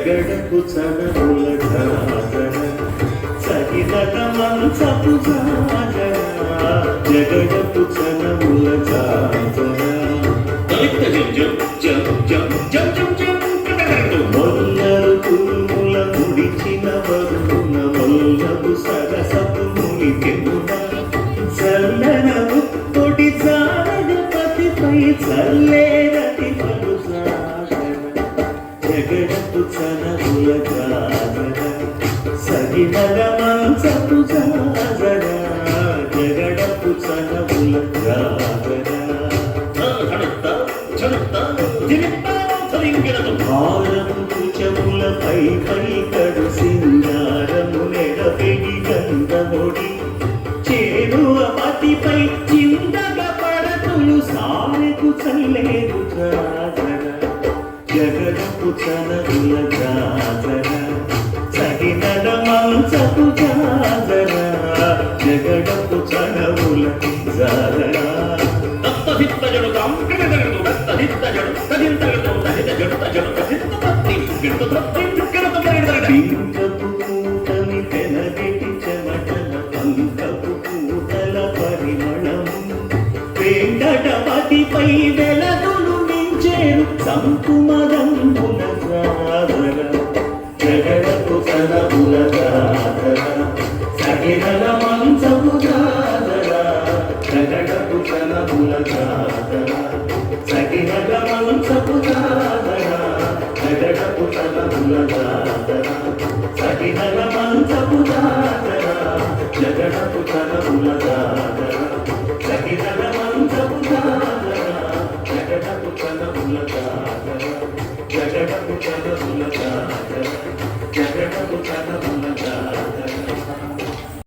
జగడపు చనముల జాగర సగినట మంచపు జాగర జగడపు చనముల జాగర మొల్లరు తుమ్ముల ముడిచిన వరుణ మొల్లపు సరసపు మునికెమున చల్లనము తొడి జాగపతిపై చల్లేరటి పలు జగడపు చనముల జాగర సగినల మంచపు జాగర జగడపు చనముల జాగర భారము చెములపై కడు సింగారము నెడపెడి గంధముడి చేరువ పతిపై చిందగ పడతులు సారెకు చల్లేరు జాగర జగడపు చనముల జాగర సగినల మంచపు జాగర జగడపు చనముల జాగర పింకపు పూటమి పెనగెటి చెమటల పంకపు పూటల పరిమళము వెంకట పతిపై వెలదులు మించేరు సంకుమదంబుల జాగర జగడపు చనముల జాగర సగినల మంచపు జాగర జగడపు చనముల జాగర సగినల మంచపు జాగర జగడపు చనముల జాగర సగినల